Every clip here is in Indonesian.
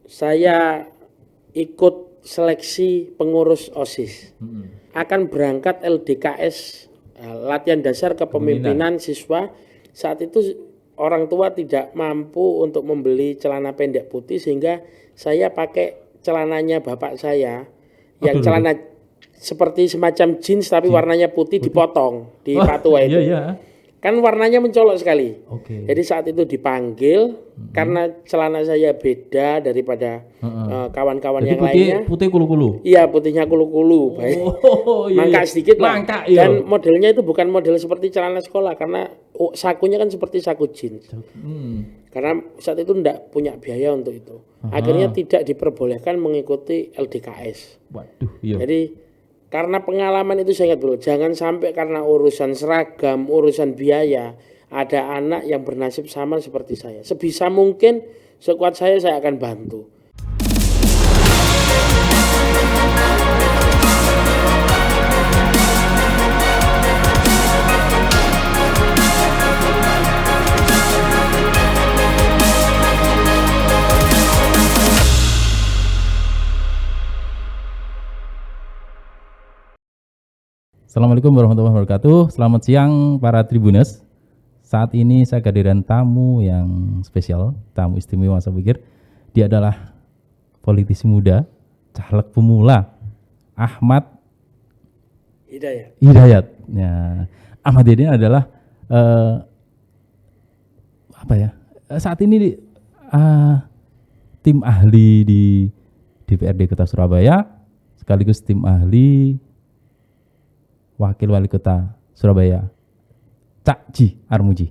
saya ikut seleksi pengurus OSIS. Akan berangkat LDKS, latihan dasar kepemimpinan siswa. Saat itu orang tua tidak mampu untuk membeli celana pendek putih sehingga saya pakai celananya bapak saya yang celana seperti semacam jeans tapi warnanya putih dipotong di patua itu. Kan warnanya mencolok sekali. Jadi saat itu dipanggil karena celana saya beda daripada kawan-kawan yang lainnya. Putih kulu-kulu. Iya, putihnya kulu-kulu. Mangkak sedikit lah. Dan modelnya itu bukan model seperti celana sekolah karena sakunya kan seperti saku jeans. Karena saat itu tidak punya biaya untuk itu. Akhirnya tidak diperbolehkan mengikuti LDKS. Jadi karena pengalaman itu saya ingat dulu, jangan sampai karena urusan seragam, urusan biaya, ada anak yang bernasib sama seperti saya. Sebisa mungkin, sekuat saya akan bantu. Assalamualaikum warahmatullahi wabarakatuh. Selamat siang para Tribuners. Saat ini saya kehadiran tamu yang spesial, tamu istimewa saya pikir. Dia adalah politisi muda, caleg pemula, Ahmad Hidayat. Ya, Ahmad Hidayat adalah saat ini tim ahli di DPRD Kota Surabaya, sekaligus tim ahli Wakil Wali Kota Surabaya, Cak Ji Armuji.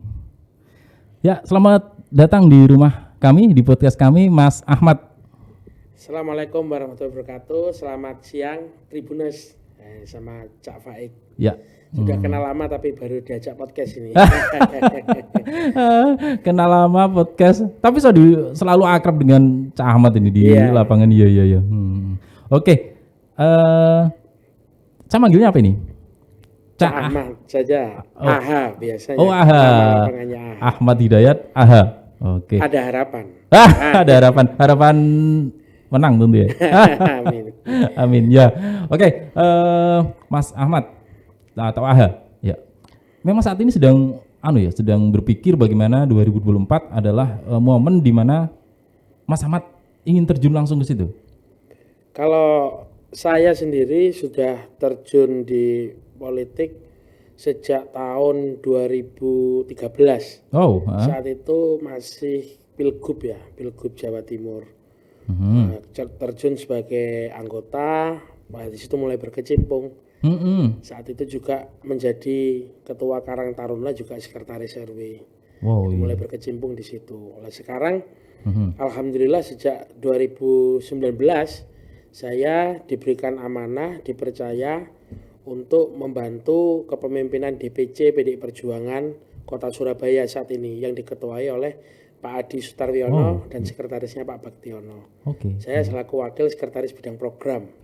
Ya, selamat datang di rumah kami, di podcast kami, Mas Ahmad. Assalamualaikum warahmatullahi wabarakatuh. Selamat siang, Tribuners, sama Cak Faik. Ya. Sudah kenal lama tapi baru diajak podcast ini. Kenal lama podcast, tapi saya selalu akrab dengan Cak Ahmad ini di lapangan. Iya. Oke. Saya manggilnya apa ini? Cak Ahmad saja. Aha biasanya. Oh, Aha. Ahmad Hidayat, Aha. Oke. Ada harapan. Ada harapan. Harapan menang tentu ya. Amin. Amin. Ya. Oke. Mas Ahmad atau Aha. Ya. Memang saat ini sedang berpikir bagaimana 2024 adalah momen di mana Mas Ahmad ingin terjun langsung ke situ. Kalau saya sendiri sudah terjun di politik sejak tahun 2013. Saat itu masih Pilgub Jawa Timur. Terjun sebagai anggota, di situ mulai berkecimpung. Saat itu juga menjadi ketua Karang Taruna, juga sekretaris RW. Mulai berkecimpung di situ. Oleh sekarang, alhamdulillah sejak 2019 saya diberikan amanah, dipercaya untuk membantu kepemimpinan DPC PDI Perjuangan Kota Surabaya saat ini yang diketuai oleh Pak Adi Sutarwiono dan sekretarisnya Pak Baktiono. Saya selaku wakil sekretaris bidang program.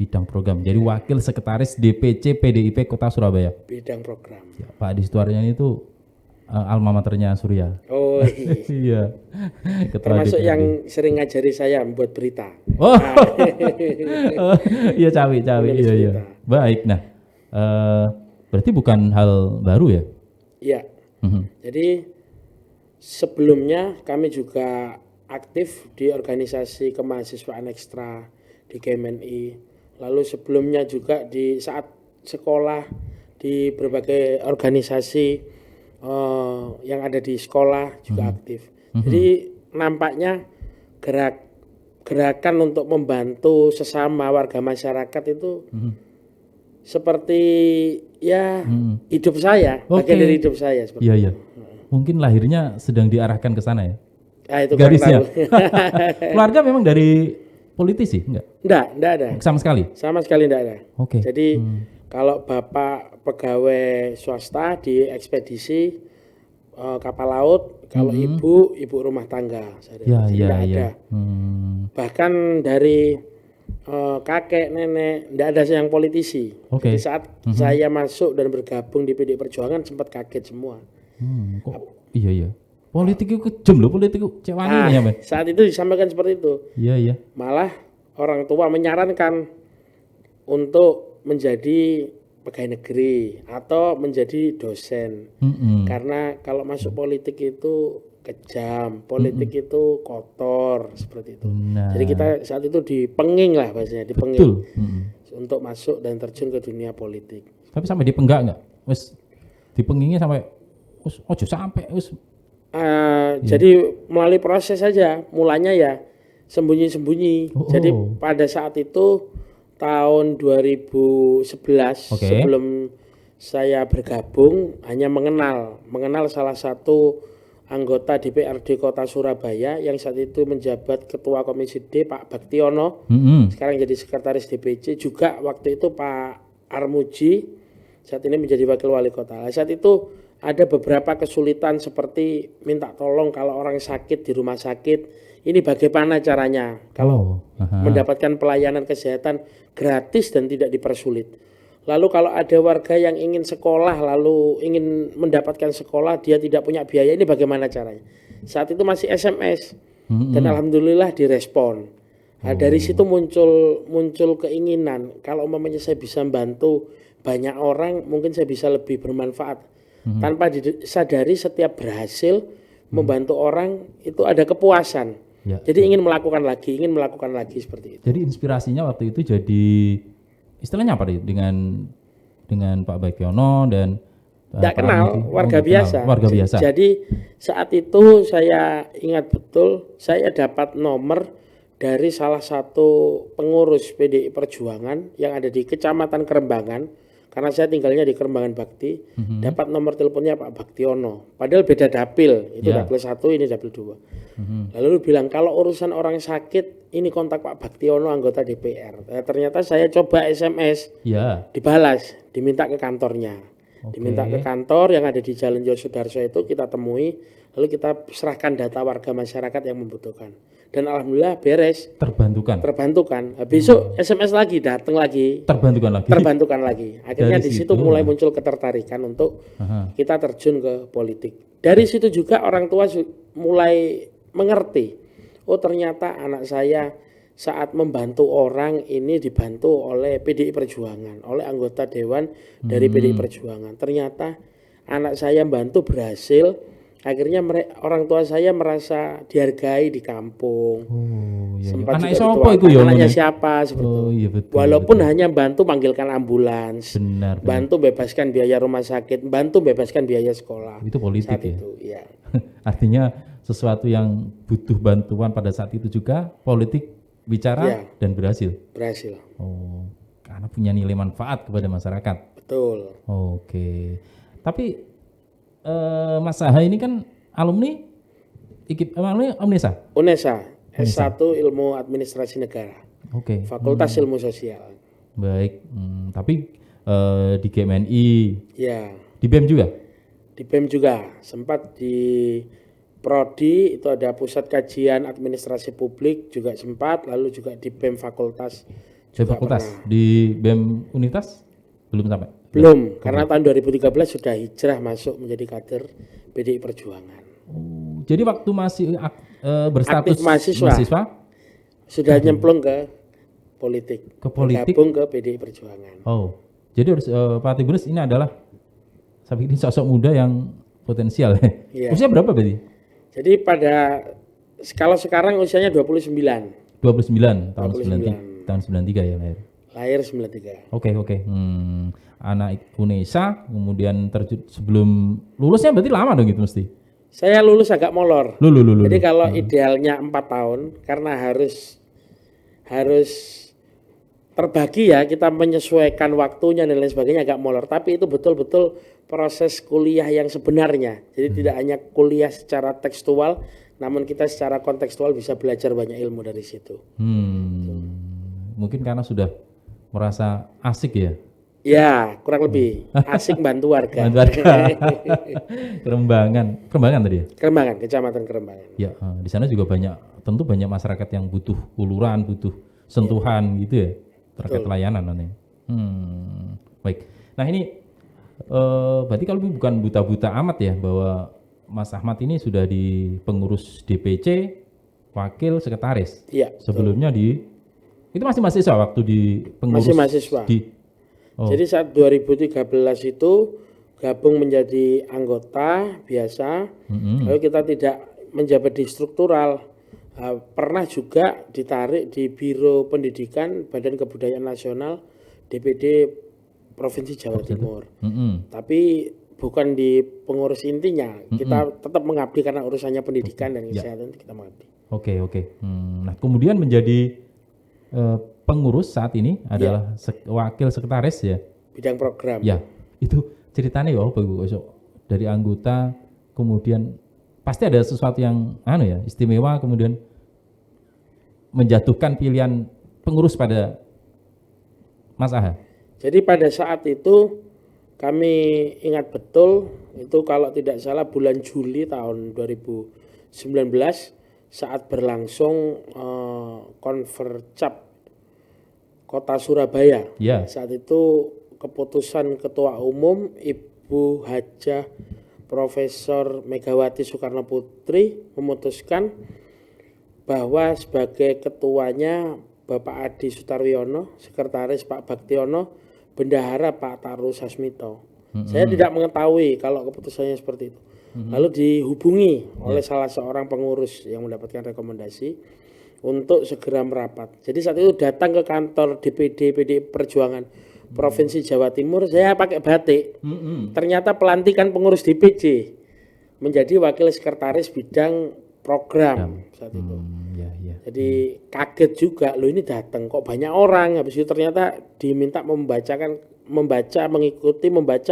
Jadi wakil sekretaris DPC PDIP Kota Surabaya. Bidang program. Ya, Pak Adi Sutarwiono itu alma maternya Surya. Oh iya. Termasuk yang sering ngajari saya membuat berita. Iya cawi. Iya. Baik. Nah. Berarti bukan hal baru ya? Iya. Jadi sebelumnya kami juga aktif di organisasi kemahasiswaan ekstra di KMNI. Lalu sebelumnya juga di saat sekolah di berbagai organisasi yang ada di sekolah juga aktif. Jadi nampaknya gerakan untuk membantu sesama warga masyarakat itu seperti hidup saya, bagian dari hidup saya. Iya. Mungkin lahirnya sedang diarahkan ke sana ya. Itu garisnya. Keluarga memang dari politisi, enggak ada. Sama sekali enggak ada. Jadi kalau bapak pegawai swasta di ekspedisi kapal laut, kalau ibu rumah tangga. Tidak ada. Bahkan dari kakek, nenek, tidak ada yang politisi. Jadi saat saya masuk dan bergabung di PDI Perjuangan sempat kaget semua. Iya. Politik itu kejam loh, politik itu cewani ya, Men. Saat itu disampaikan seperti itu. Iya. Malah orang tua menyarankan untuk menjadi pegawai negeri atau menjadi dosen. Karena kalau masuk politik itu kejam, politik itu kotor seperti itu. Nah. Jadi kita saat itu dipenging lah bahasanya, dipenging untuk masuk dan terjun ke dunia politik. Tapi sampai dipenggak nggak? Wes dipengingnya sampai ojo sampai wes. Jadi melalui proses saja, mulanya ya sembunyi-sembunyi. Jadi pada saat itu tahun 2011 sebelum saya bergabung hanya mengenal salah satu anggota DPRD Kota Surabaya yang saat itu menjabat Ketua Komisi D, Pak Baktiono. Sekarang jadi Sekretaris DPC, juga waktu itu Pak Armuji, saat ini menjadi Wakil Wali Kota. Saat itu ada beberapa kesulitan seperti minta tolong kalau orang sakit di rumah sakit, ini bagaimana caranya kalau mendapatkan pelayanan kesehatan gratis dan tidak dipersulit. Lalu kalau ada warga yang ingin sekolah lalu ingin mendapatkan sekolah, dia tidak punya biaya, ini bagaimana caranya? Saat itu masih SMS dan alhamdulillah direspon. Nah, dari situ muncul keinginan kalau umpamanya saya bisa membantu banyak orang, mungkin saya bisa lebih bermanfaat. Tanpa disadari setiap berhasil membantu orang itu ada kepuasan. Jadi ingin melakukan lagi seperti itu. Jadi inspirasinya waktu itu jadi istilahnya apa dengan Pak Baktiono dan tidak kenal, warga biasa. Warga biasa. Jadi saat itu saya ingat betul, saya dapat nomor dari salah satu pengurus PDI Perjuangan yang ada di Kecamatan Kerembangan. Karena saya tinggalnya di Kerembangan Bakti, dapat nomor teleponnya Pak Baktiono. Padahal beda dapil, itu dapil 1, ini dapil 2. Lalu bilang kalau urusan orang sakit, ini kontak Pak Baktiono anggota DPR. Ternyata saya coba SMS, dibalas, diminta ke kantornya. Diminta ke kantor yang ada di Jalan Yosudarso itu, kita temui, lalu kita serahkan data warga masyarakat yang membutuhkan. Dan alhamdulillah beres. Terbantukan. Besok SMS lagi, datang lagi. Terbantukan lagi. Akhirnya di situ mulai muncul ketertarikan untuk kita terjun ke politik. Dari situ juga orang tua mulai mengerti. Oh ternyata anak saya saat membantu orang ini dibantu oleh PDI Perjuangan, oleh anggota dewan dari PDI Perjuangan. Ternyata anak saya membantu berhasil. Akhirnya orang tua saya merasa dihargai di kampung. Sempat anaknya siapa itu ya? Anaknya siapa seperti itu. Walaupun hanya bantu panggilkan ambulans, bantu bebaskan biaya rumah sakit, bantu bebaskan biaya sekolah. Itu politik saat itu, ya. Artinya sesuatu yang butuh bantuan pada saat itu juga politik bicara dan berhasil. Karena punya nilai manfaat kepada masyarakat. Betul. Oke. Tapi Mas Saha ini kan alumni UNESA. S1 Ilmu Administrasi Negara. Fakultas Ilmu Sosial. Baik. Tapi di GMNI. Ya. Di BEM juga? Di BEM juga. Sempat di Prodi itu ada Pusat Kajian Administrasi Publik juga sempat, lalu juga di BEM Fakultas. Di BEM Unitas belum sampai? Belum, karena tahun 2013 sudah hijrah masuk menjadi kader PDI Perjuangan. Jadi waktu masih berstatus mahasiswa sudah nyemplung ke politik. Gabung ke PDI Perjuangan. Jadi Pak Tibulus ini adalah saya pikir sosok muda yang potensial. Usia berapa berarti? Jadi kalau sekarang usianya 29 tahun 93 ya lahir. Lahir 93. Oke. Anak UNESA, kemudian sebelum lulusnya berarti lama dong gitu mesti? Saya lulus agak molor. Jadi kalau idealnya 4 tahun, karena harus terbagi ya, kita menyesuaikan waktunya dan lain sebagainya agak molor. Tapi itu betul-betul proses kuliah yang sebenarnya. Jadi tidak hanya kuliah secara tekstual, namun kita secara kontekstual bisa belajar banyak ilmu dari situ. Mungkin karena sudah merasa asik ya? Ya, kurang lebih asik bantu warga. Kerembangan tadi ya? Kerembangan, Kecamatan Kerembangan. Ya, di sana juga tentu banyak masyarakat yang butuh uluran, butuh sentuhan gitu ya, terkait pelayanan nanti. Baik. Nah ini berarti kalau bukan buta-buta amat ya bahwa Mas Ahmad ini sudah di pengurus DPC, wakil sekretaris. Iya. Sebelumnya itu masih mahasiswa waktu di pengurus. Masih mahasiswa. Jadi saat 2013 itu gabung menjadi anggota biasa, lalu kita tidak menjabat di struktural. Pernah juga ditarik di Biro Pendidikan Badan Kebudayaan Nasional DPD Provinsi Jawa Timur. Tapi bukan di pengurus intinya, kita tetap mengabdi karena urusannya pendidikan dan kesehatan kita mengabdi. Oke. Nah kemudian menjadi pengurus saat ini adalah wakil sekretaris ya. Bidang program. Ya, itu ceritanya ya Pak Ibu, dari anggota kemudian pasti ada sesuatu yang istimewa kemudian menjatuhkan pilihan pengurus pada Mas Aha. Jadi pada saat itu kami ingat betul itu kalau tidak salah bulan Juli tahun 2019 saat berlangsung Konvercap Kota Surabaya. Ya. Saat itu keputusan Ketua Umum Ibu Hajah Profesor Megawati Soekarno Putri memutuskan bahwa sebagai ketuanya Bapak Adi Sutarwiono, sekretaris Pak Baktiono, bendahara Pak Taru Sasmito. Saya tidak mengetahui kalau keputusannya seperti itu. Lalu dihubungi oleh salah seorang pengurus yang mendapatkan rekomendasi untuk segera merapat. Jadi saat itu datang ke kantor DPD PDI Perjuangan Provinsi Jawa Timur, saya pakai batik. Ternyata pelantikan pengurus DPC menjadi wakil sekretaris bidang program saat itu. Jadi kaget juga, loh ini datang kok banyak orang. Habis itu ternyata diminta membaca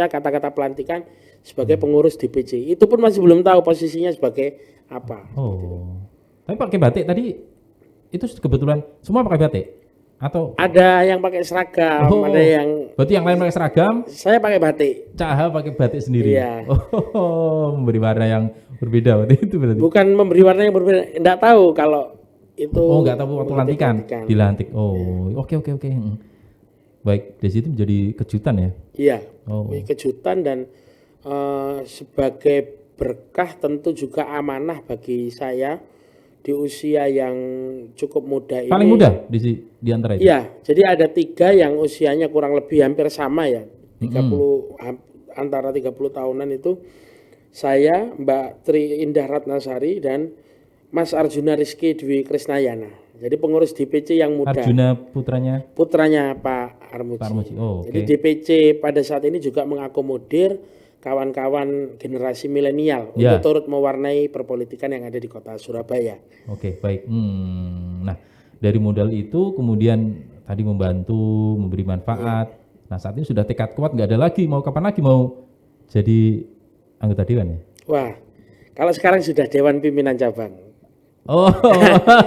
kata-kata pelantikan sebagai pengurus DPC. Itu pun masih belum tahu posisinya sebagai apa. Tapi pakai batik tadi itu kebetulan semua pakai batik atau ada yang pakai seragam, ada yang berarti yang lain pakai seragam, saya pakai batik. Caha pakai batik sendiri. Iya. Memberi warna yang berbeda berarti itu berarti. Bukan memberi warna yang berbeda, enggak tahu kalau itu. Enggak tahu waktu lantikan. Dilantik. Oke. Baik, dari situ menjadi kejutan ya. Iya. Kejutan dan sebagai berkah tentu juga amanah bagi saya di usia yang cukup muda ini. Paling muda di antara itu? Iya, jadi ada 3 yang usianya kurang lebih hampir sama ya. 30 antara 30 tahunan itu saya, Mbak Tri Indah Ratnasari dan Mas Arjuna Rizky Dwi Krisnayana. Jadi pengurus DPC yang muda. Arjuna putranya? Putranya Pak Armuji. Jadi DPC pada saat ini juga mengakomodir kawan-kawan generasi milenial untuk turut mewarnai perpolitikan yang ada di kota Surabaya. Oke, baik. Nah, dari modal itu kemudian tadi membantu, memberi manfaat. Nah, saat ini sudah tekad kuat, nggak ada lagi, kapan lagi mau jadi anggota dewan ya? Wah, kalau sekarang sudah Dewan Pimpinan Cabang.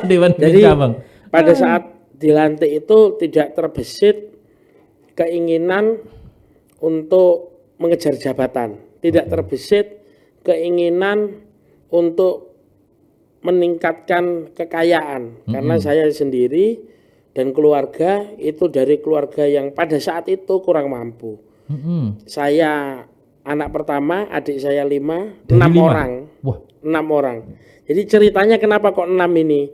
Dewan Pimpinan Cabang. Pada saat dilantik itu tidak terbesit keinginan untuk mengejar jabatan, tidak terbesit keinginan untuk meningkatkan kekayaan, karena saya sendiri dan keluarga itu dari keluarga yang pada saat itu kurang mampu. Saya anak pertama, adik saya 5, 6 orang. Wah. 6 orang. Jadi ceritanya kenapa kok 6 ini?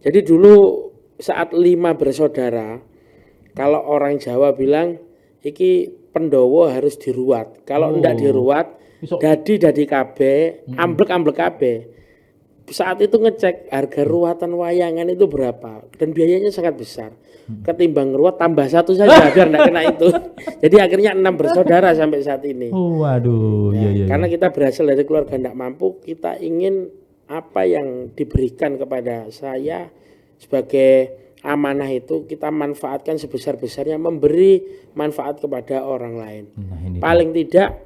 Jadi dulu saat 5 bersaudara, kalau orang Jawa bilang iki Pendowo harus diruat. Kalau enggak diruat, dadi kabeh, amblek kabeh. Saat itu ngecek harga ruatan wayangan itu berapa dan biayanya sangat besar. Ketimbang ruat tambah 1 saja biar enggak kena itu. Jadi akhirnya 6 bersaudara sampai saat ini. Waduh, iya. Karena kita berasal dari keluarga enggak mampu, kita ingin apa yang diberikan kepada saya sebagai amanah itu kita manfaatkan sebesar-besarnya, memberi manfaat kepada orang lain. Paling tidak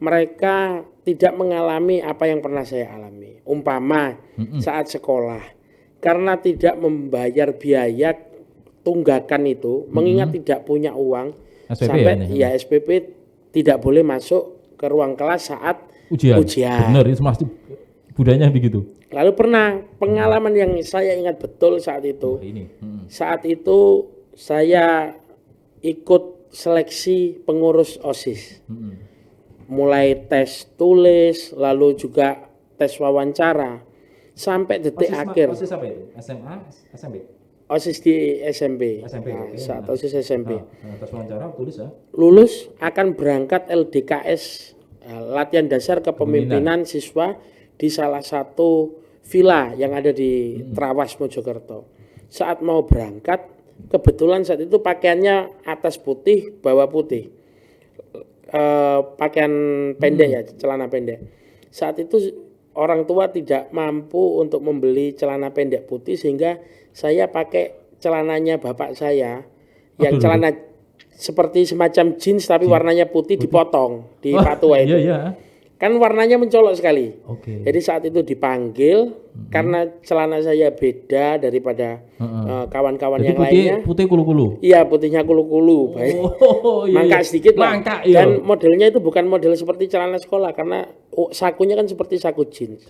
mereka tidak mengalami apa yang pernah saya alami. Umpama saat sekolah, karena tidak membayar biaya tunggakan itu, mengingat tidak punya uang, SPP sampai SPP tidak boleh masuk ke ruang kelas saat ujian. Benar, itu pasti budayanya begitu. Lalu pernah pengalaman yang saya ingat betul saat itu. Saat itu saya ikut seleksi pengurus OSIS. Mulai tes tulis, lalu juga tes wawancara sampai detik akhir. OSIS apa itu? SMA, SMP? OSIS di SMP. SMP. Nah, Okay. saat OSIS SMP. Tes wawancara tulis ya. Lulus akan berangkat LDKS, latihan dasar kepemimpinan siswa di salah satu villa yang ada di Trawas Mojokerto. Saat mau berangkat, kebetulan saat itu pakaiannya atas putih, bawah putih. Pakaian pendek ya, celana pendek. Saat itu orang tua tidak mampu untuk membeli celana pendek putih sehingga saya pakai celananya bapak saya yang celana seperti semacam jeans tapi warnanya putih dipotong di patua itu. Iya. Kan warnanya mencolok sekali. Oke. Jadi saat itu dipanggil karena celana saya beda daripada kawan-kawan yang lainnya. Putih kulu-kulu. Iya, putihnya kulu-kulu. Mangkak sedikit lah. Dan modelnya itu bukan model seperti celana sekolah karena sakunya kan seperti saku jeans.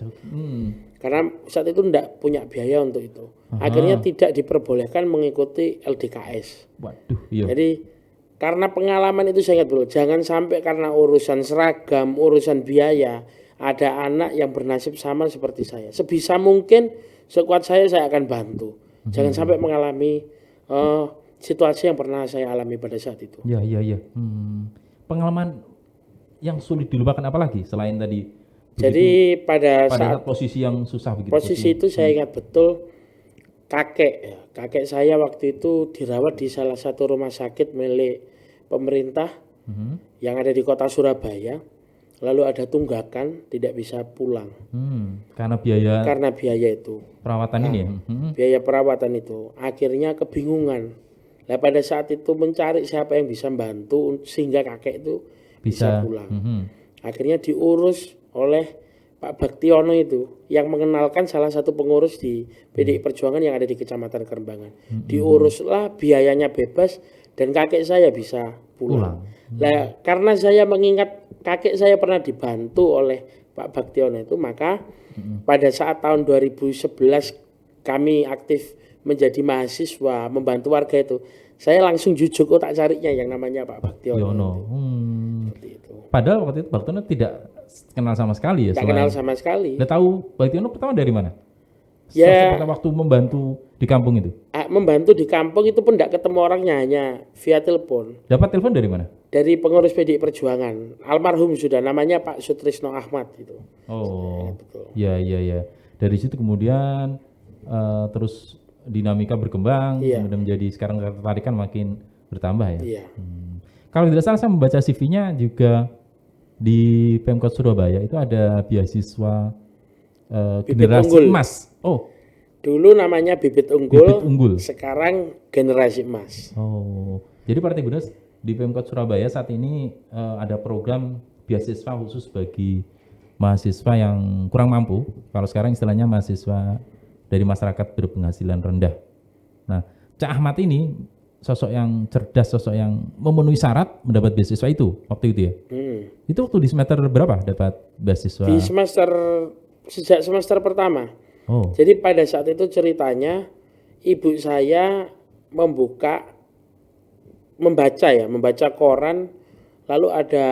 Karena saat itu tidak punya biaya untuk itu. Akhirnya tidak diperbolehkan mengikuti LDKS. Waduh, iya. Jadi karena pengalaman itu sangat betul. Jangan sampai karena urusan seragam, urusan biaya, ada anak yang bernasib sama seperti saya. Sebisa mungkin, sekuat saya akan bantu. Jangan sampai mengalami situasi yang pernah saya alami pada saat itu. Iya. Pengalaman yang sulit dilupakan apa lagi selain tadi? Jadi pada saat posisi yang susah begitu. Posisi itu saya ingat betul. Kakek saya waktu itu dirawat di salah satu rumah sakit milik pemerintah yang ada di kota Surabaya. Lalu ada tunggakan, tidak bisa pulang. Karena biaya itu. Perawatan ini ya? Biaya perawatan itu. Akhirnya kebingungan. Nah, pada saat itu mencari siapa yang bisa membantu sehingga kakek itu bisa pulang. Akhirnya diurus oleh Pak Baktiono itu yang mengenalkan salah satu pengurus di PDI Perjuangan yang ada di Kecamatan Kerembangan. Diuruslah, biayanya bebas dan kakek saya bisa pulang. Nah, karena saya mengingat kakek saya pernah dibantu oleh Pak Baktiono itu, maka pada saat tahun 2011 kami aktif menjadi mahasiswa membantu warga itu, saya langsung jujuk otak carinya yang namanya Pak Baktiono. Seperti itu. Padahal waktu itu Baktiono tidak kenal sama sekali ya. Tidak kenal sama sekali. Udah tahu Baktiono pertama dari mana? Ya, waktu membantu di kampung itu. Membantu di kampung itu pun tidak ketemu orangnya, hanya via telepon. Dapat telepon dari mana? Dari pengurus PDI Perjuangan, almarhum sudah, namanya Pak Sutrisno Ahmad itu. Oh, iya. Dari situ kemudian terus dinamika berkembang, kemudian menjadi sekarang ketertarikan makin bertambah ya. Iya. Kalau tidak salah saya membaca CV-nya juga di Pemkot Surabaya itu ada beasiswa generasi unggul. emas. Oh. Dulu namanya bibit unggul. Sekarang generasi emas. Oh. Jadi Partai Buruh di Pemkot Surabaya saat ini ada program beasiswa khusus bagi mahasiswa yang kurang mampu. Kalau sekarang istilahnya mahasiswa dari masyarakat berpenghasilan rendah. Nah, Cak Ahmad ini sosok yang cerdas, sosok yang memenuhi syarat mendapat beasiswa itu waktu itu ya. Itu waktu di semester berapa dapat beasiswa? Sejak semester pertama. Oh. Jadi pada saat itu ceritanya ibu saya membaca koran, lalu ada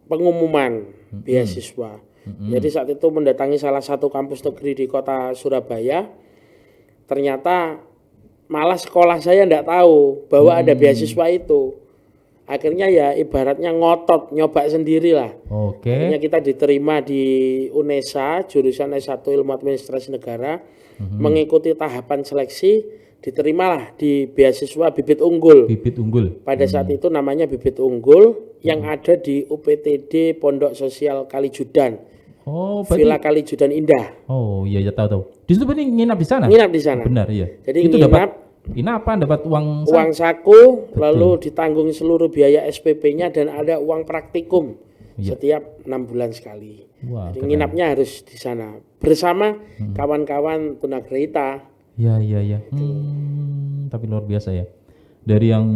pengumuman beasiswa. Jadi saat itu mendatangi salah satu kampus negeri di kota Surabaya. Ternyata malah sekolah saya tidak tahu bahwa ada beasiswa itu. Akhirnya ya ibaratnya ngotot, nyoba sendiri lah. Akhirnya kita diterima di UNESA, jurusan S1 Ilmu Administrasi Negara, mengikuti tahapan seleksi, diterimalah di beasiswa Bibit Unggul. Bibit Unggul. Pada saat itu namanya Bibit Unggul yang ada di UPTD Pondok Sosial Kalijudan. Oh, Villa Kalijudan Indah. Oh iya, tahu. Di situ berarti nginap di sana? Nginap di sana. Benar, iya. Jadi itu dapat uang saku, lalu ditanggung seluruh biaya SPP-nya dan ada uang praktikum setiap 6 bulan sekali. Wah, jadi nginapnya harus di sana bersama kawan-kawan tunagrahita. Iya. Tapi luar biasa ya. Dari yang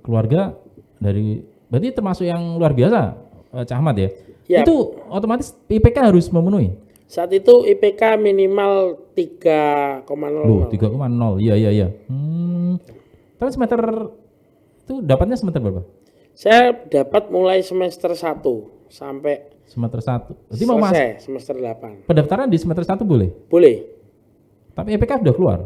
keluarga, berarti termasuk yang luar biasa, Cak Ahmad ya? Ya. Itu otomatis IPK harus memenuhi? Saat itu IPK minimal 3,0. 3,0, iya. Tapi semester itu dapatnya semester berapa? Saya dapat mulai semester 1. sampai semester 1. Berarti mau semester 8. Pendaftaran di semester 1 boleh? Boleh. Tapi EPK sudah keluar?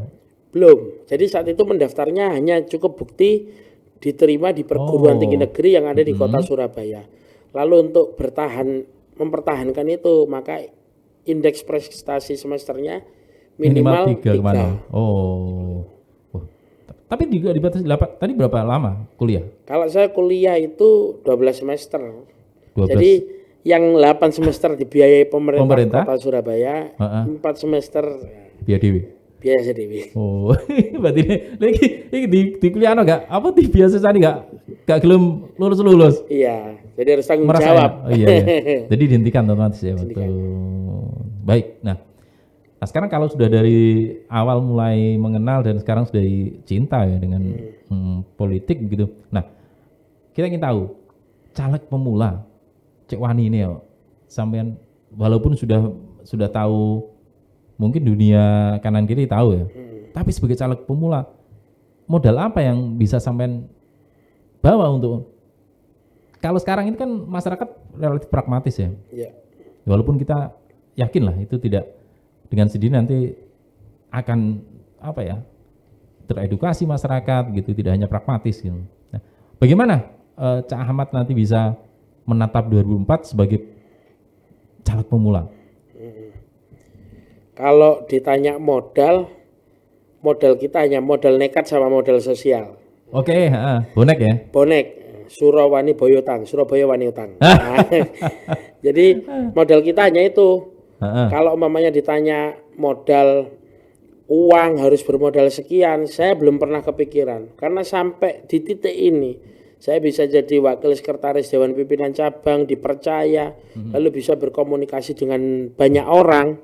Belum. Jadi saat itu mendaftarnya hanya cukup bukti diterima di perguruan tinggi negeri yang ada di kota Surabaya. Lalu untuk mempertahankan itu, maka indeks prestasi semesternya minimal 3. Oh. Tapi juga dibatasi 8. Tadi berapa lama kuliah? Kalau saya kuliah itu 12 semester. 12. Jadi yang 8 semester dibiayai pemerintah Kota Surabaya, 4 semester biaya dewi. Biasa dewi. Oh, berarti ini di kuliah enggak? Apa di biasa tadi enggak gelem lulus? Iya, jadi harus tanggung jawab. Iya. Jadi dihentikan otomatis ya. Baik. Nah, sekarang kalau sudah dari awal mulai mengenal dan sekarang sudah cinta ya dengan politik gitu. Nah, kita ingin tahu caleg pemula Cek Wani ini ya, sampean walaupun sudah tahu mungkin dunia kanan kiri tahu ya, tapi sebagai caleg pemula modal apa yang bisa sampean bawa untuk, kalau sekarang ini kan masyarakat relatif pragmatis ya. Walaupun kita yakin lah itu tidak dengan sendiri nanti akan teredukasi masyarakat gitu, tidak hanya pragmatis gitu. Nah, bagaimana Cak Ahmad nanti bisa menatap 2004 sebagai caleg pemula? Kalau ditanya modal kita hanya modal nekat sama modal sosial. Oke, bonek ya? Bonek, Surawani Boyotang, Surabaya Wani Utang. Nah, jadi modal kita hanya itu. Kalau umpamanya ditanya modal uang harus bermodal sekian, saya belum pernah kepikiran. Karena sampai di titik ini, saya bisa jadi wakil sekretaris Dewan Pimpinan Cabang, dipercaya, lalu bisa berkomunikasi dengan banyak orang.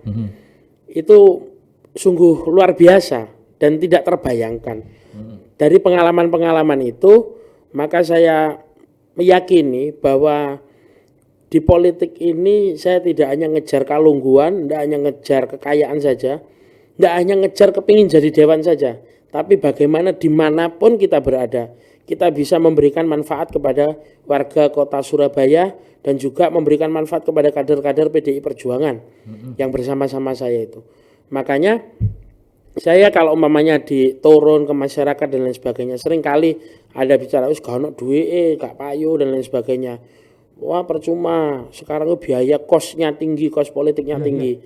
Itu sungguh luar biasa dan tidak terbayangkan. Dari pengalaman-pengalaman itu, maka saya meyakini bahwa di politik ini saya tidak hanya ngejar kalungguan, tidak hanya ngejar kekayaan saja, tidak hanya ngejar kepingin jadi dewan saja, tapi bagaimana dimanapun kita berada, kita bisa memberikan manfaat kepada warga kota Surabaya dan juga memberikan manfaat kepada kader-kader PDI Perjuangan yang bersama-sama saya itu. Makanya saya kalau umpamanya diturun ke masyarakat dan lain sebagainya, seringkali ada bicara, gak ono duit, gak payu dan lain sebagainya. Wah percuma, sekarang biaya kosnya tinggi, kos politiknya tinggi.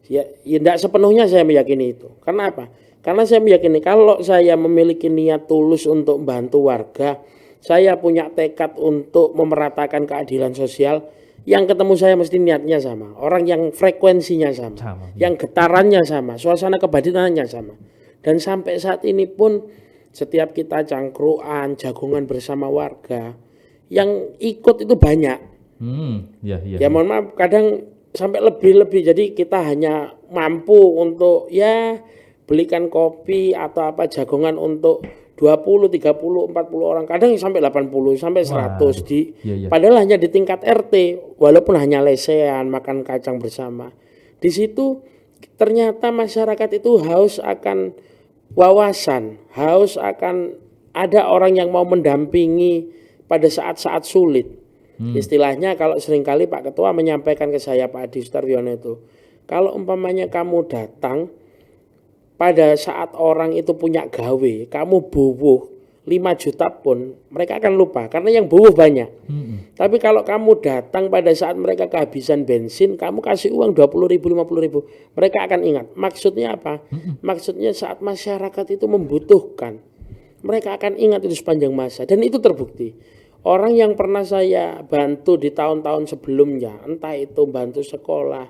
Ya tidak sepenuhnya saya meyakini itu. Karena apa? Karena saya meyakini kalau saya memiliki niat tulus untuk membantu warga, saya punya tekad untuk memeratakan keadilan sosial, yang ketemu saya mesti niatnya sama. Orang yang frekuensinya sama. Yang getarannya sama, suasana kebatinannya sama. Dan sampai saat ini pun setiap kita cangkruan, jagongan bersama warga, yang ikut itu banyak. Ya mohon maaf kadang sampai lebih. Jadi kita hanya mampu untuk belikan kopi atau apa jagongan untuk 20, 30, 40 orang. Kadang sampai 80, sampai 100 padahal hanya di tingkat RT, walaupun hanya lesehan, makan kacang bersama. Di situ ternyata masyarakat itu haus akan wawasan, haus akan ada orang yang mau mendampingi pada saat-saat sulit. Istilahnya kalau seringkali Pak Ketua menyampaikan ke saya, Pak Adi Sutaryono itu, kalau umpamanya kamu datang pada saat orang itu punya gawe, kamu buwuh 5 juta pun mereka akan lupa karena yang buwuh banyak. Tapi kalau kamu datang pada saat mereka kehabisan bensin, kamu kasih uang 20.000, 50.000, mereka akan ingat. Maksudnya apa? Maksudnya saat masyarakat itu membutuhkan, mereka akan ingat itu sepanjang masa, dan itu terbukti. Orang yang pernah saya bantu di tahun-tahun sebelumnya, entah itu bantu sekolah,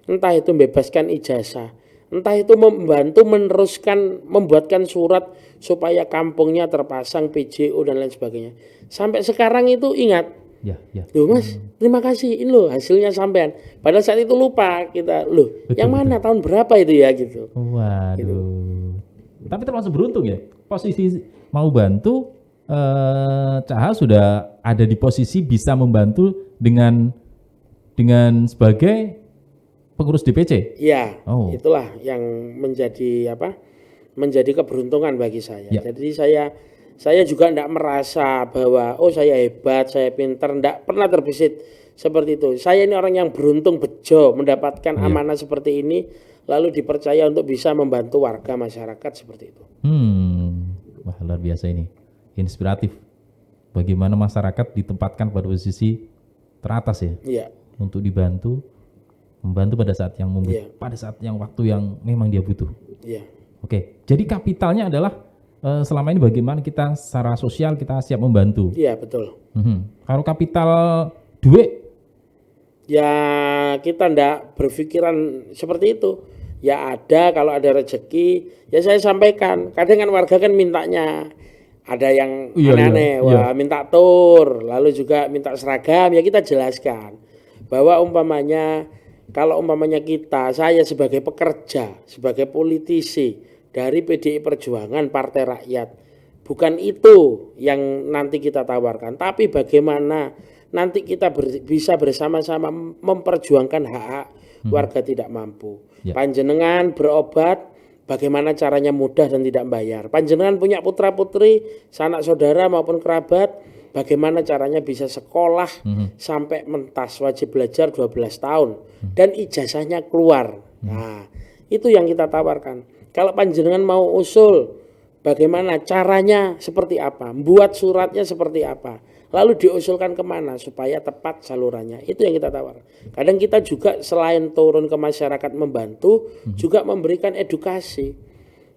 entah itu membebaskan ijazah, entah itu membantu meneruskan, membuatkan surat supaya kampungnya terpasang PJO dan lain sebagainya. Sampai sekarang itu ingat. Loh Mas, terima kasih, ini loh hasilnya sampean. Padahal saat itu lupa kita, yang mana tahun berapa itu ya gitu. Waduh. Gitu. Tapi termasuk beruntung ya, posisi mau bantu, Caha sudah ada di posisi bisa membantu dengan sebagai pengurus DPC. Iya, itulah yang menjadi keberuntungan bagi saya. Jadi saya juga tidak merasa bahwa saya hebat, saya pintar, tidak pernah terbesit. seperti itu. Saya ini orang yang beruntung bejo mendapatkan amanah seperti ini, lalu dipercaya untuk bisa membantu warga masyarakat seperti itu. Wah, luar biasa ini, inspiratif. Bagaimana masyarakat ditempatkan pada posisi teratas ya, Iya. untuk membantu pada saat yang pada saat yang waktu yang memang dia butuh. Iya. Oke, jadi kapitalnya adalah selama ini bagaimana kita secara sosial kita siap membantu. Iya, betul. Kalau kapital duit, ya kita ndak berpikiran seperti itu. Ya ada, kalau ada rezeki, ya saya sampaikan. Kadang kan warga kan mintanya ada yang aneh-aneh, minta tur, lalu juga minta seragam, ya kita jelaskan bahwa kalau umpamanya saya sebagai pekerja, sebagai politisi dari PDI Perjuangan Partai Rakyat, bukan itu yang nanti kita tawarkan, tapi bagaimana nanti kita bisa bersama-sama memperjuangkan hak warga tidak mampu. Panjenengan berobat, bagaimana caranya mudah dan tidak bayar. Panjenengan punya putra-putri, sanak saudara maupun kerabat, bagaimana caranya bisa sekolah sampai mentas, wajib belajar 12 tahun dan ijazahnya keluar. Nah, itu yang kita tawarkan. Kalau panjenengan mau usul, bagaimana caranya seperti apa, buat suratnya seperti apa, lalu diusulkan kemana supaya tepat salurannya. Itu yang kita tawarkan. Kadang kita juga selain turun ke masyarakat membantu, juga memberikan edukasi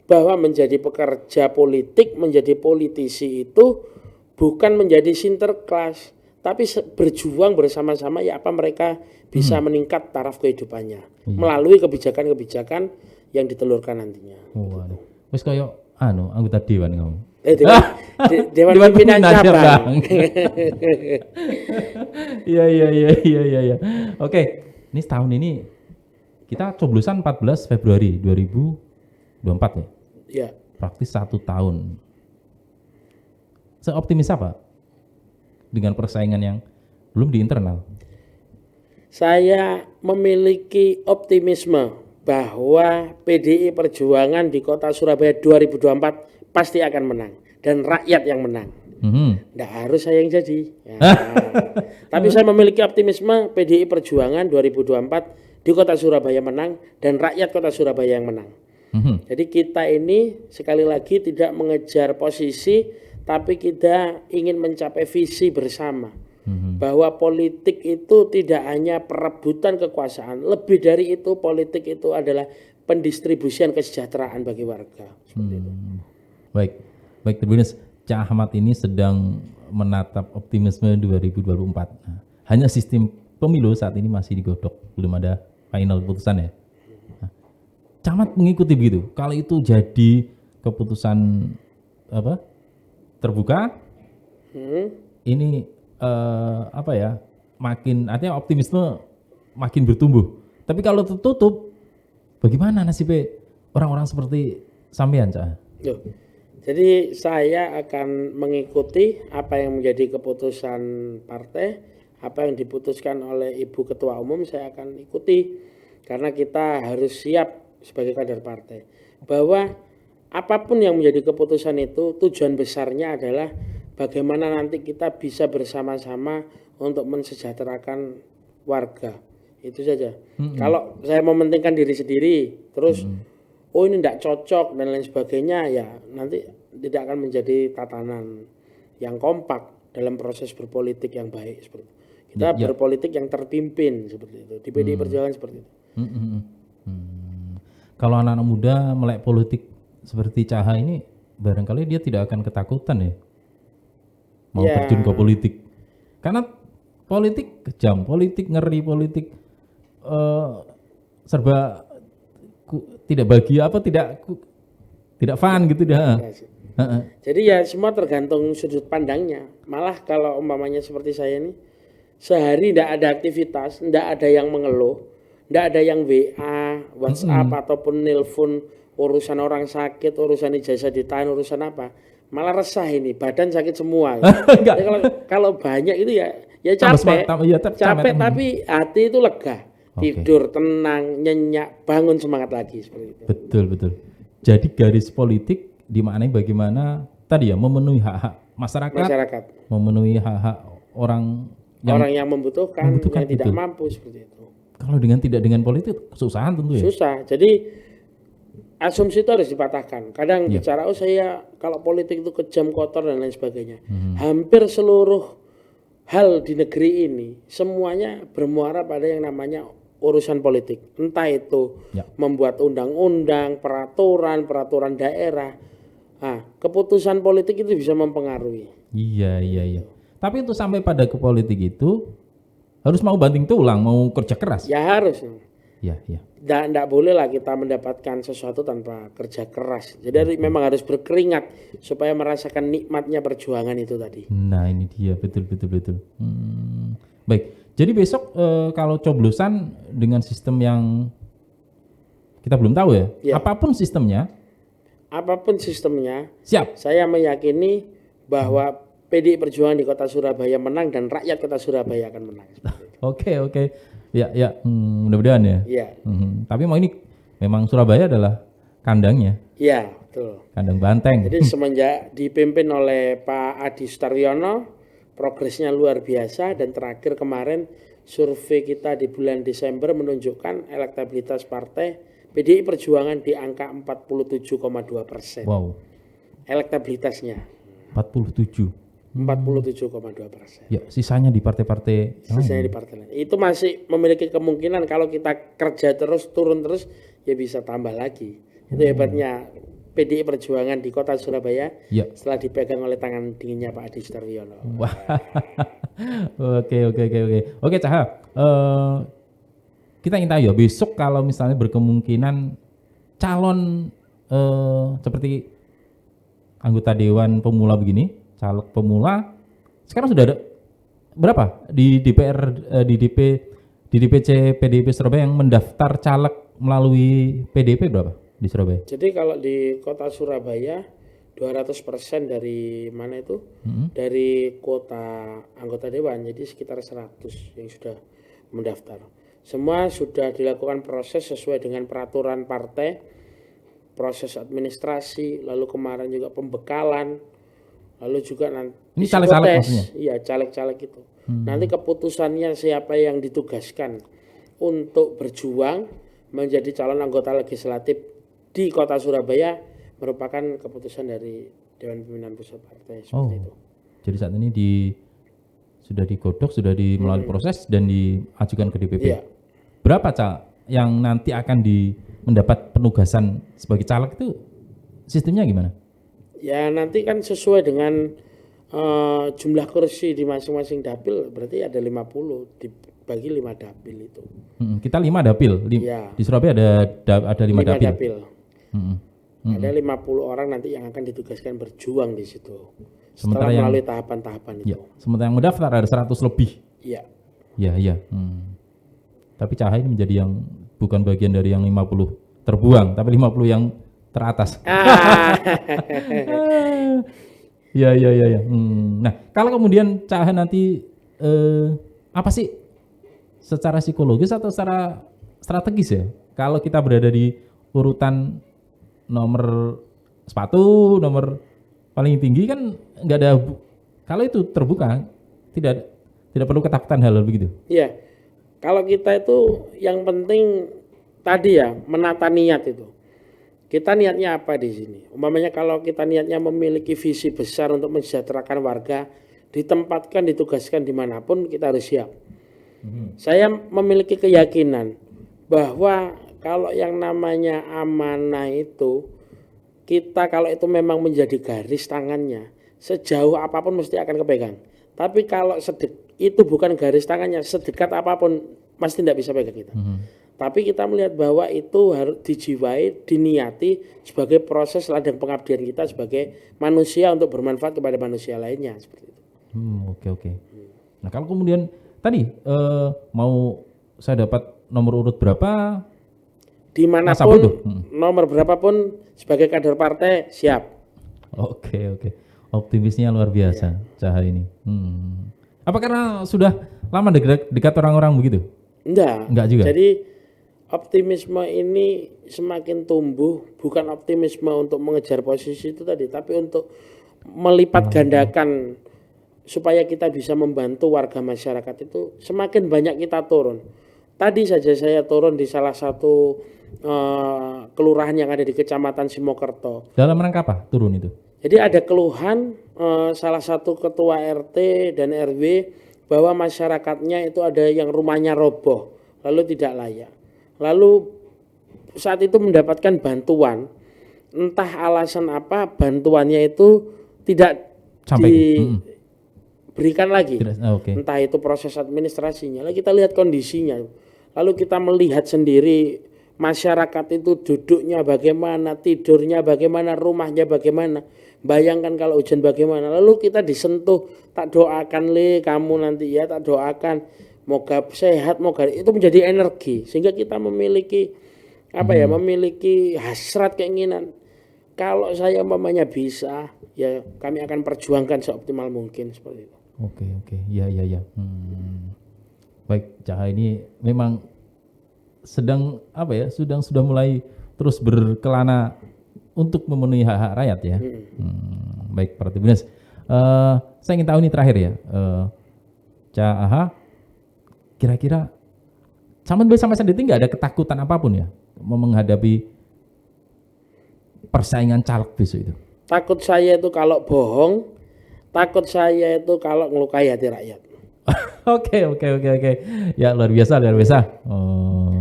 bahwa menjadi pekerja politik, menjadi politisi itu bukan menjadi sinterklas, tapi berjuang bersama-sama ya apa mereka bisa meningkat taraf kehidupannya melalui kebijakan-kebijakan yang ditelurkan nantinya. Waduh. Wis koyo anggota dewan kamu. Dewan pimpinan cabang. Iya. Oke, ini setahun ini kita coblosan 14 Februari 2024 ya? Iya. Praktis 1 tahun. Seoptimis apa dengan persaingan yang belum di internal? Saya memiliki optimisme bahwa PDI Perjuangan di Kota Surabaya 2024 pasti akan menang dan rakyat yang menang. Nggak harus saya yang jadi. Ya. Tapi saya memiliki optimisme PDI Perjuangan 2024 di Kota Surabaya menang dan rakyat Kota Surabaya yang menang. Jadi kita ini sekali lagi tidak mengejar posisi, tapi kita ingin mencapai visi bersama. Bahwa politik itu tidak hanya perebutan kekuasaan, lebih dari itu politik itu adalah pendistribusian kesejahteraan bagi warga. Seperti itu. Baik Tribuners, Cak Ahmad ini sedang menatap optimisme 2024. Nah, hanya sistem pemilu saat ini masih digodok, belum ada final keputusan ya. Nah, Cak Ahmad mengikuti begitu. Kalau itu jadi keputusan terbuka, ini makin artinya optimisme makin bertumbuh. Tapi kalau tertutup, bagaimana nasibnya orang-orang seperti sampean, Cak? Jadi saya akan mengikuti apa yang menjadi keputusan partai, apa yang diputuskan oleh Ibu Ketua Umum saya akan ikuti, karena kita harus siap sebagai kader partai bahwa apapun yang menjadi keputusan itu tujuan besarnya adalah bagaimana nanti kita bisa bersama-sama untuk mensejahterakan warga. Itu saja. Kalau saya mementingkan diri sendiri, terus ini tidak cocok dan lain sebagainya, ya nanti tidak akan menjadi tatanan yang kompak dalam proses berpolitik yang baik seperti itu. Kita berpolitik yang terpimpin seperti itu. Di PDI Perjuangan seperti itu. Kalau anak-anak muda melek politik seperti Caha ini, barangkali dia tidak akan ketakutan ya mau terjun ke politik, karena politik kejam, politik ngeri, politik serba tidak bahagia, tidak fun gitu dah. Jadi ya semua tergantung sudut pandangnya. Malah kalau umpamanya seperti saya ini, sehari tidak ada aktivitas, tidak ada yang mengeluh, tidak ada yang WA, WhatsApp ataupun nelpon urusan orang sakit, urusan ijazah ditahan, urusan apa. Malah resah ini, badan sakit semua. Kalau banyak itu ya capek, tapi hati itu lega, tidur tenang, nyenyak, bangun semangat lagi seperti itu. Betul. Jadi garis politik dimaknai bagaimana tadi ya memenuhi hak-hak masyarakat, memenuhi hak-hak orang orang yang membutuhkan yang tidak mampu seperti itu. Kalau tidak dengan politik kesusahan tentu ya. Susah. Jadi asumsi itu harus dipatahkan. Kadang bicara saya kalau politik itu kejam, kotor dan lain sebagainya. Hampir seluruh hal di negeri ini semuanya bermuara pada yang namanya urusan politik. Entah itu membuat undang-undang, peraturan daerah. Nah, keputusan politik itu bisa mempengaruhi. Iya. Tapi untuk sampai pada ke politik itu harus mau banting tulang, mau kerja keras. Ya harus. Iya. Tidak boleh lah kita mendapatkan sesuatu tanpa kerja keras. Jadi memang harus berkeringat supaya merasakan nikmatnya perjuangan itu tadi. Nah ini dia, betul. Baik, jadi besok kalau coblosan dengan sistem yang kita belum tahu ya. Apapun sistemnya, siap. Saya meyakini bahwa PDI Perjuangan di Kota Surabaya menang dan rakyat Kota Surabaya akan menang. Oke. Ya, mudah-mudahan ya. Iya. Tapi ini memang Surabaya adalah kandangnya. Iya, betul. Kandang banteng. Jadi semenjak dipimpin oleh Pak Adi Sutaryono, progresnya luar biasa dan terakhir kemarin survei kita di bulan Desember menunjukkan elektabilitas partai PDI Perjuangan di angka 47,2%. Wow. Elektabilitasnya. 47,2%. Ya, sisanya di partai-partai. Sisanya di partai lain. Itu masih memiliki kemungkinan kalau kita kerja terus, turun terus, ya bisa tambah lagi. Itu hebatnya PDI Perjuangan di Kota Surabaya setelah dipegang oleh tangan dinginnya Pak Adi Sutaryono. Wah. Oke, Caha. Kita ingin tahu ya, besok kalau misalnya berkemungkinan calon seperti anggota Dewan Pemula begini, caleg pemula sekarang sudah ada berapa di DPR di DPC PDIP Surabaya yang mendaftar caleg melalui PDIP berapa di Surabaya? Jadi kalau di Kota Surabaya 200% dari mana itu? Dari kuota anggota dewan, jadi sekitar 100 yang sudah mendaftar. Semua sudah dilakukan proses sesuai dengan peraturan partai, proses administrasi, lalu kemarin juga pembekalan, lalu juga nanti ini caleg-caleg maksudnya? Iya, caleg-caleg itu. Nanti keputusannya siapa yang ditugaskan untuk berjuang menjadi calon anggota legislatif di Kota Surabaya merupakan keputusan dari Dewan Pimpinan Pusat Partai seperti itu. Jadi saat ini sudah digodok, sudah melalui proses dan diajukan ke DPP. Iya. Berapa caleg yang nanti akan mendapat penugasan sebagai caleg itu sistemnya gimana? Ya nanti kan sesuai dengan jumlah kursi di masing-masing dapil, berarti ada 50 dibagi 5 dapil itu. Kita 5 dapil. Di Surabaya ada 5 dapil. Ada 50 orang nanti yang akan ditugaskan berjuang di situ. Setelah melalui tahapan-tahapan itu. Sementara yang mendaftar ada 100 lebih. Iya. Iya. Tapi Caha ini menjadi yang bukan bagian dari yang 50 terbuang, tapi 50 yang teratas. Iya. Nah, kalau kemudian Caha nanti apa sih secara psikologis atau secara strategis ya? Kalau kita berada di urutan nomor sepatu, nomor paling tinggi kan nggak ada. Kalau itu terbuka, tidak perlu ketakutan hal begitu. Iya. Kalau kita itu yang penting tadi ya menata niat itu. Kita niatnya apa di sini? Umpamanya kalau kita niatnya memiliki visi besar untuk mensejahterakan warga, ditempatkan, ditugaskan dimanapun kita harus siap. Saya memiliki keyakinan bahwa kalau yang namanya amanah itu, kita kalau itu memang menjadi garis tangannya, sejauh apapun mesti akan kepegang. Tapi kalau itu bukan garis tangannya, sedekat apapun pasti tidak bisa pegang kita. Tapi kita melihat bahwa itu harus dijiwai, diniati sebagai proses ladang pengabdian kita sebagai manusia untuk bermanfaat kepada manusia lainnya seperti itu. Oke. Nah kalau kemudian tadi mau saya dapat nomor urut berapa? Dimanapun, nomor berapapun sebagai kader partai siap. Oke. Optimisnya luar biasa, Caha ini. Apa karena sudah lama dekat orang-orang begitu? Enggak juga. Jadi optimisme ini semakin tumbuh, bukan optimisme untuk mengejar posisi itu tadi, tapi untuk melipat gandakan supaya kita bisa membantu warga masyarakat itu semakin banyak kita turun. Tadi saja saya turun di salah satu kelurahan yang ada di Kecamatan Simokerto. Dalam rangka apa turun itu? Jadi ada keluhan salah satu ketua RT dan RW bahwa masyarakatnya itu ada yang rumahnya roboh lalu tidak layak. Lalu saat itu mendapatkan bantuan, entah alasan apa bantuannya itu tidak diberikan lagi. Entah itu proses administrasinya. Lalu kita lihat kondisinya. Lalu kita melihat sendiri masyarakat itu duduknya bagaimana, tidurnya bagaimana, rumahnya bagaimana. Bayangkan kalau hujan bagaimana. Lalu kita disentuh, tak doakan kamu nanti ya, tak doakan moga sehat, moga itu menjadi energi sehingga kita memiliki memiliki hasrat keinginan. Kalau saya umpamanya bisa, ya kami akan perjuangkan seoptimal mungkin seperti itu. Oke, ya. Baik, Caha ini memang sedang sudah mulai terus berkelana untuk memenuhi hak-hak rakyat ya. Baik, para Tribuners. Saya ingin tahu ini terakhir ya, Caha, kira-kira Saman sama sendiri nggak ada ketakutan apapun ya menghadapi persaingan caleg besok itu? Takut saya itu kalau bohong, takut saya itu kalau ngelukai hati rakyat. Oke. Ya luar biasa.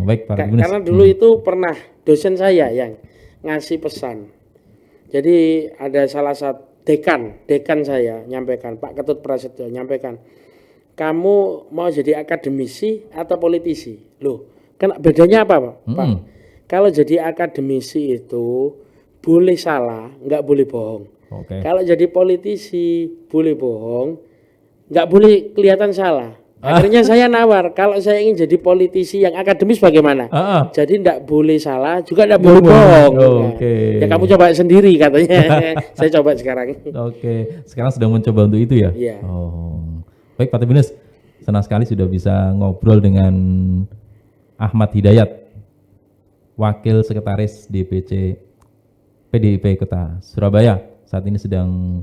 Baik, Pak Tribuners. Karena dulu itu pernah dosen saya yang ngasih pesan. Jadi ada salah satu dekan saya nyampaikan, Pak Ketut Prasetyo nyampaikan, kamu mau jadi akademisi atau politisi? Loh, kan bedanya apa Pak? Pak, kalau jadi akademisi itu boleh salah, nggak boleh bohong. Kalau jadi politisi boleh bohong, nggak boleh kelihatan salah. Akhirnya saya nawar, kalau saya ingin jadi politisi yang akademis bagaimana? Jadi nggak boleh salah, juga nggak boleh bohong. Ya kamu coba sendiri katanya. Saya coba sekarang. Sekarang sedang mencoba untuk itu ya? Iya. Baik, Pak Tribuners, senang sekali sudah bisa ngobrol dengan Ahmad Hidayat, Wakil Sekretaris DPC PDIP Kota Surabaya. Saat ini sedang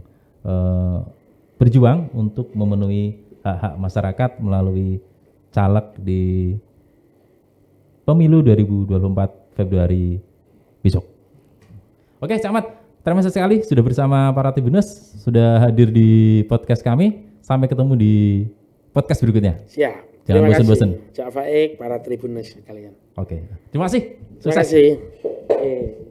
berjuang untuk memenuhi hak-hak masyarakat melalui caleg di pemilu 2024 Februari besok. Oke, Cak Ahmad, terima kasih sekali sudah bersama para Tribuners, sudah hadir di podcast kami. Sampai ketemu di podcast berikutnya. Siap. Jangan bosan-bosan. Cak Faik, para Tribuners kalian. Oke. Terima kasih. Sukses. Terima kasih.